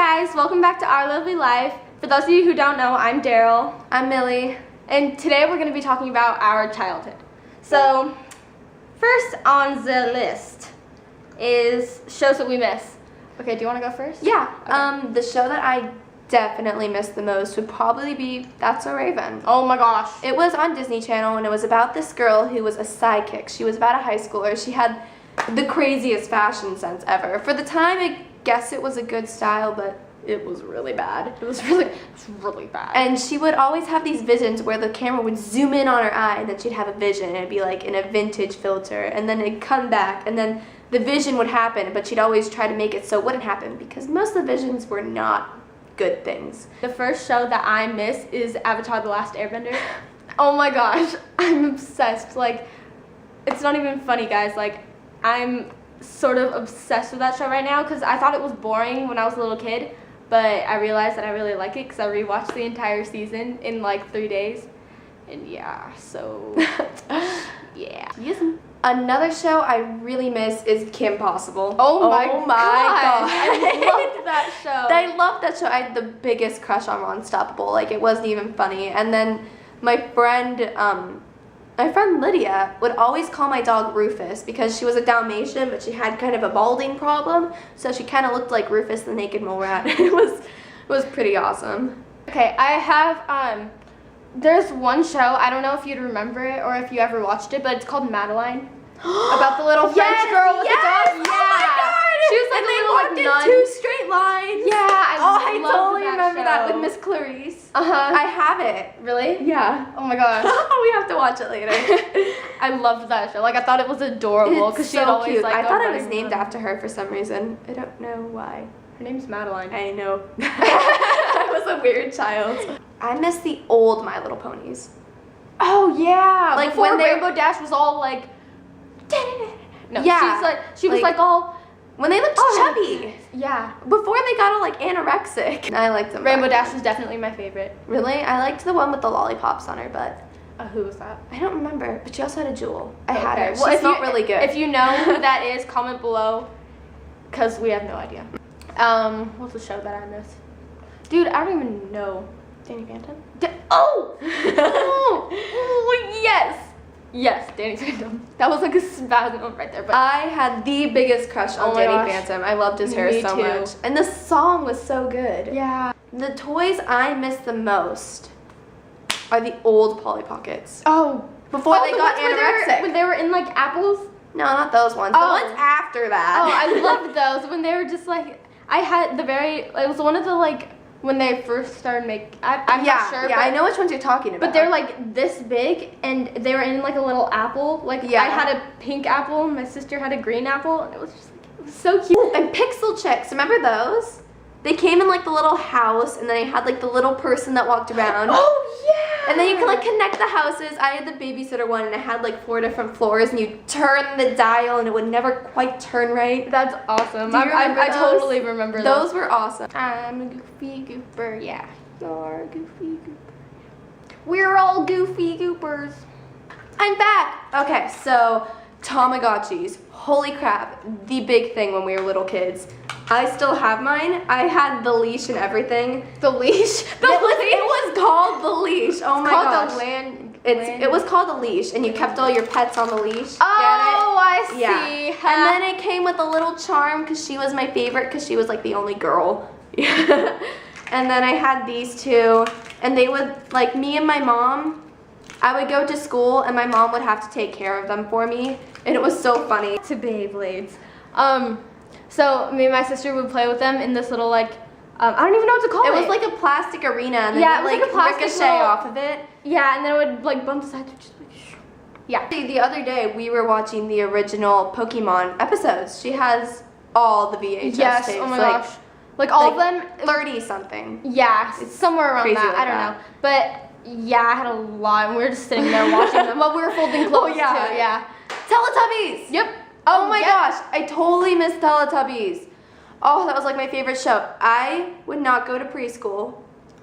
guys, welcome back to Our Lovely Life. For those of you who don't know, I'm Daryl. I'm Millie. And today we're going to be talking about our childhood. So, first on the list is shows that we miss. Okay, do you want to go first? Yeah, Okay. the show that I definitely missed the most would probably be That's So Raven. Oh my gosh. It was on Disney Channel, and it was about this girl who was a sidekick. She was about a high schooler. She had the craziest fashion sense ever. For the time, I guess it was a good style, but it was really bad. It was really bad. And she would always have these visions where the camera would zoom in on her eye, and then she'd have a vision, and it'd be like in a vintage filter, and then it'd come back, and then the vision would happen, but she'd always try to make it so it wouldn't happen, because most of the visions were not good things. The first show that I miss is Avatar: The Last Airbender. Oh my gosh, I'm obsessed. Like, it's not even funny, guys. Like, I'm sort of obsessed with that show right now because I thought it was boring when I was a little kid, but I realized that I really like it because I rewatched the entire season in like 3 days. And yeah, so yeah. Yes. Another show I really miss is Kim Possible. Oh my God. I loved that show. I loved that show. I had the biggest crush on Unstoppable. Like, it wasn't even funny. And then my friend Lydia would always call my dog Rufus because she was a Dalmatian, but she had kind of a balding problem, so she kind of looked like Rufus the Naked Mole Rat. It was pretty awesome. Okay, I have there's one show, I don't know if you'd remember it or if you ever watched it, but it's called Madeline. About the little French girl with the dog. Yeah. Oh my God. She was like and a they little walked in nun. 2 straight lines. Yeah, I loved totally remember show. that with Miss Clarice. Uh-huh. I have it. Really? Yeah. Oh my gosh. We have to watch it later. I loved that show. Like, I thought it was adorable because she would always cute. like. I go thought it running was named around. after her for some reason. I don't know why. Her name's Madeline. I know. I was a weird child. I miss the old My Little Ponies. Oh yeah. Like, before when they- Rainbow Dash was all like. No. Yeah. She was like all. When they looked chubby. Yeah. Before they got all like anorexic. I liked them. Rainbow back Dash then. was definitely my favorite. Really? I liked the one with the lollipops on her butt. Who was that? I don't remember, but she also had a jewel. I had her. Well, She's if not you, really good. If you know who that is, comment below, because we have no idea. What's the show that I miss? Dude, I don't even know. Danny Phantom? Oh! Oh, yes! Yes, Danny Phantom. That was like a spasm right there. But I had the biggest crush on Oh my Danny gosh. Phantom. I loved his hair Me so too. much. And the song was so good. yeah. The toys I miss the most are the old Polly Pockets. Oh. Before they the got ones anorexic. when they were in like apples. No, not those ones. The Oh. ones after that. Oh, I loved those when they were just like. I had it was one of the like when they first started making. I'm not sure. Yeah, but, I know which ones you're talking about. But they're like this big, and they were in like a little apple. Like, Yeah. I had a pink apple, and my sister had a green apple, and it was just like, it was so cute. And Pixel Chicks, remember those? They came in like the little house, and then they had like the little person that walked around. Oh yeah. And then you could like connect the houses. I had the babysitter one, and it had like 4 different floors, and you turn the dial, and it would never quite turn right. That's awesome. Do you remember I those? totally remember those. Those were awesome. I'm a goofy gooper, yeah. You're a goofy goober. We're all goofy goopers. I'm back. Okay, so Tamagotchis. Holy crap, the big thing when we were little kids. I still have mine. I had the leash and everything. The leash. It was called the leash. Oh my gosh. Called the land. It was called a leash, and you kept all your pets on the leash. Oh, I see. Yeah. And then it came with a little charm because she was my favorite because she was like the only girl. And then I had these two, and they would, like, me and my mom, I would go to school, and my mom would have to take care of them for me, and it was so funny. To Beyblades. So me and my sister would play with them in this little like, I don't even know what to call it. It was like a plastic arena, and then Yeah, you'd, it was like a plastic ricochet little- off of it. Yeah, and then it would like bump the sides. Just like, yeah. The other day, we were watching the original Pokemon episodes. She has all the VHS Yes. tapes. Oh my like, gosh. Like all of them. 30 something. Yeah, somewhere around crazy that. like I don't that. know. But yeah, I had a lot, and we were just sitting there watching them while we were folding clothes yeah. too. Yeah. Teletubbies! Yep. Oh my yep. gosh, I totally miss Teletubbies. Oh, that was like my favorite show. I would not go to preschool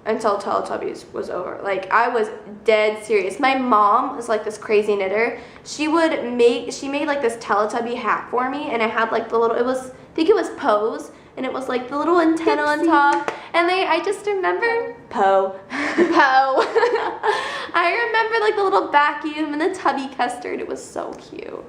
until Teletubbies was over. Like, I was dead serious. My mom was like this crazy knitter. She made like this Teletubby hat for me, and it had like the little, I think it was Pose, and it was like the little antenna on top. And I just remember Poe. I remember like the little vacuum and the tubby custard. It was so cute.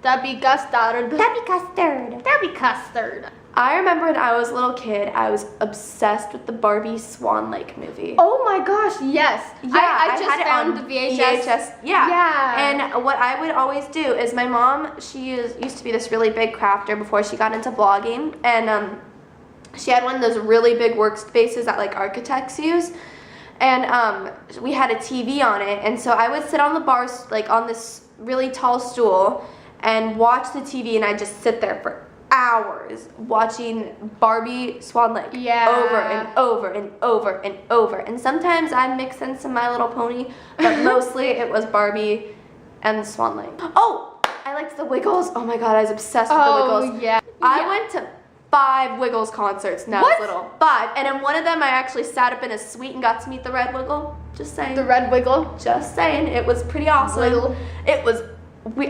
Tubby custard. Tubby custard. Tubby custard. I remember when I was a little kid, I was obsessed with the Barbie Swan Lake movie. Oh my gosh, yes. Yeah, I just had it found on the VHS. Yeah. And what I would always do is my mom, used to be this really big crafter before she got into blogging, and she had one of those really big workspaces that like architects use. And we had a TV on it, and so I would sit on the bars, like on this really tall stool, and watch the TV, and I'd just sit there for hours watching Barbie Swan Lake over and over and over and over. And sometimes I'd mix in some My Little Pony, but mostly it was Barbie and Swan Lake. Oh, I liked the Wiggles. Oh my god, I was obsessed with the Wiggles. Yeah. I went to 5 Wiggles concerts when I was little. 5. And in one of them I actually sat up in a suite and got to meet the Red Wiggle. Just saying. The Red Wiggle. Just saying. It was pretty awesome. Wiggle.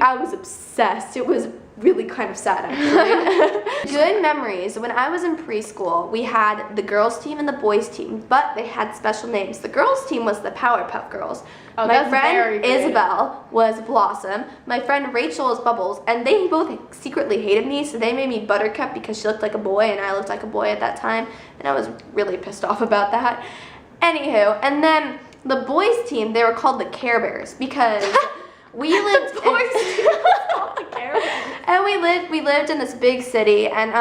I was obsessed. It was really kind of sad, actually. Good memories. When I was in preschool, we had the girls' team and the boys' team, but they had special names. The girls' team was the Powerpuff Girls. Oh, my that's friend very great. Isabel was Blossom. My friend Rachel was Bubbles, and they both secretly hated me, so they made me Buttercup because she looked like a boy, and I looked like a boy at that time, and I was really pissed off about that. Anywho, and then the boys' team, they were called the Care Bears because we lived and we lived in this big city, and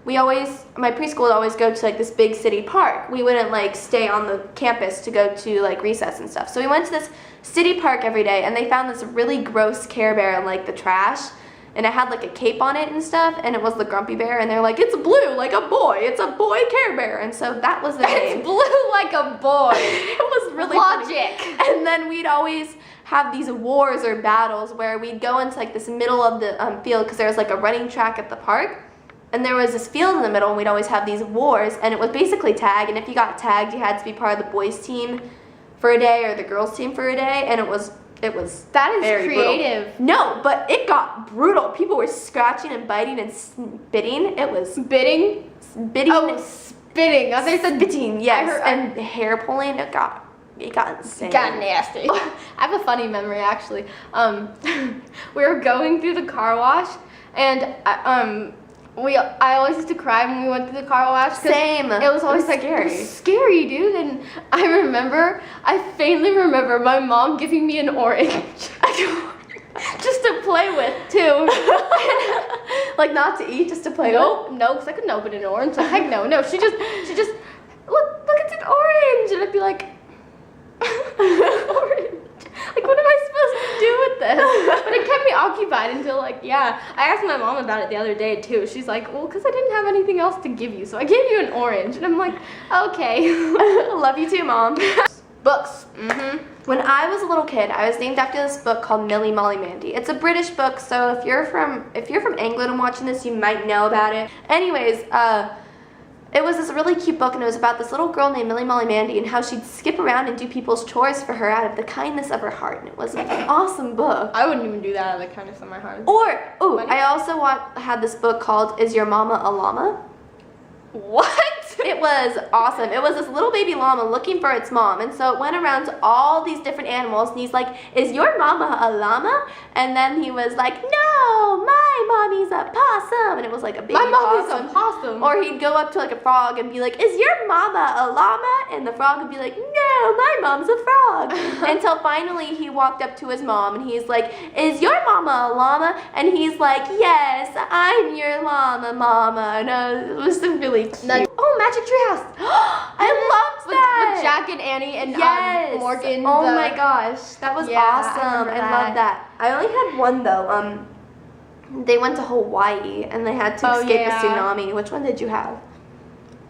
my preschool would always go to like this big city park. We wouldn't like stay on the campus to go to like recess and stuff. So we went to this city park every day, and they found this really gross Care Bear in like the trash, and it had like a cape on it and stuff, and it was the Grumpy Bear, and they're like, it's blue like a boy, it's a boy Care Bear, and so that was the name. It's blue like a boy. It was really Logic. funny. And then we'd always have these wars or battles where we'd go into like this middle of the field, because there was like a running track at the park, and there was this field in the middle, and we'd always have these wars, and it was basically tag, and if you got tagged, you had to be part of the boys team for a day or the girls team for a day, and it was that is very creative. Brutal. No, but it got brutal. People were scratching and biting and spitting. It was Spitting. Oh, spitting. I think spitting. Yes, and hair pulling. It got insane. Got nasty. I have a funny memory actually. We were going through the car wash, and I always used to cry when we went through the car wash. Same. It was always scary. It was scary, dude. And I faintly remember my mom giving me an orange just to play with too. Like not to eat, just to play with? No, because I couldn't open an orange. Like, heck no. She just look, it's an orange, and I'd be like, orange. Like, what am I supposed to do with this? But it kept me occupied until, I asked my mom about it the other day, too. She's like, well, because I didn't have anything else to give you, so I gave you an orange. And I'm like, okay. Love you too, Mom. Books. When I was a little kid, I was named after this book called Millie, Molly, Mandy. It's a British book, so if you're from England and watching this, you might know about it. Anyways, it was this really cute book, and it was about this little girl named Millie, Molly, Mandy, and how she'd skip around and do people's chores for her out of the kindness of her heart, and it was an awesome book. I wouldn't even do that out of the kindness of my heart. I also had this book called Is Your Mama a Llama? What? It was awesome. It was this little baby llama looking for its mom, and so it went around to all these different animals, and he's like, is your mama a llama? And then he was like, no, my mommy's a possum, and it was like a baby possum. My mommy's a possum. Or he'd go up to like a frog and be like, is your mama a llama? And the frog would be like, no, my mom's a frog. Until finally he walked up to his mom, and he's like, is your mama a llama? And he's like, yes, I'm your llama, mama. And it was really cute. Oh, Magic Treehouse. I loved that. With Jack and Annie and Morgan. Oh my gosh, that was awesome. I love that. I only had one though. They went to Hawaii and they had to escape a tsunami. Which one did you have?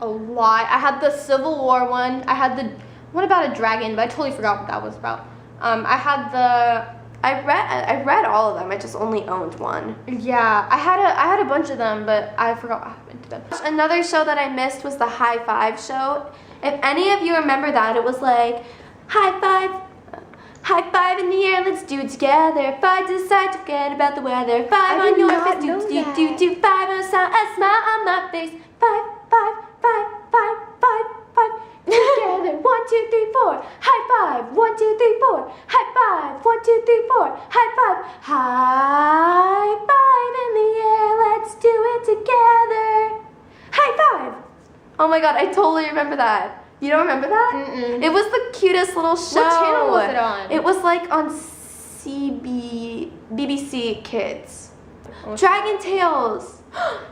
A lot. I had the Civil War one. I had the what about a dragon? But I totally forgot what that was about. I read all of them. I just only owned one. Yeah, I had a bunch of them, but I forgot what happened to them. Another show that I missed was the High Five show. If any of you remember that, it was like, high five, High five in the air, let's do it together. Five to the side, forget about the weather. Five I on did your not face, know do, that. do, do, do. Five on the sound, a smile on my face. Five, five, five, five, five, five. Together, 1, 2, 3, 4. High five, 1, 2, 3, 4. High five, 1, 2, 3, 4. High five, high five in the air, let's do it together. High five. Oh my god, I totally remember that. You don't remember that? Mm-mm. It was the cutest little show. What channel was it on? It was like on BBC Kids. Dragon Tales.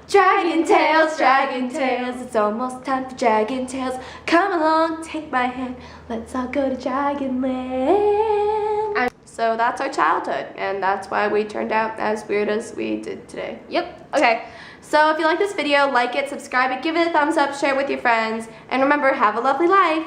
Dragon Tales, Dragon Tales. It's almost time for Dragon Tales. Come along, take my hand. Let's all go to Dragon Land. So that's our childhood, and that's why we turned out as weird as we did today. Yep. Okay. So if you like this video, like it, subscribe it, give it a thumbs up, share it with your friends, and remember, have a lovely life.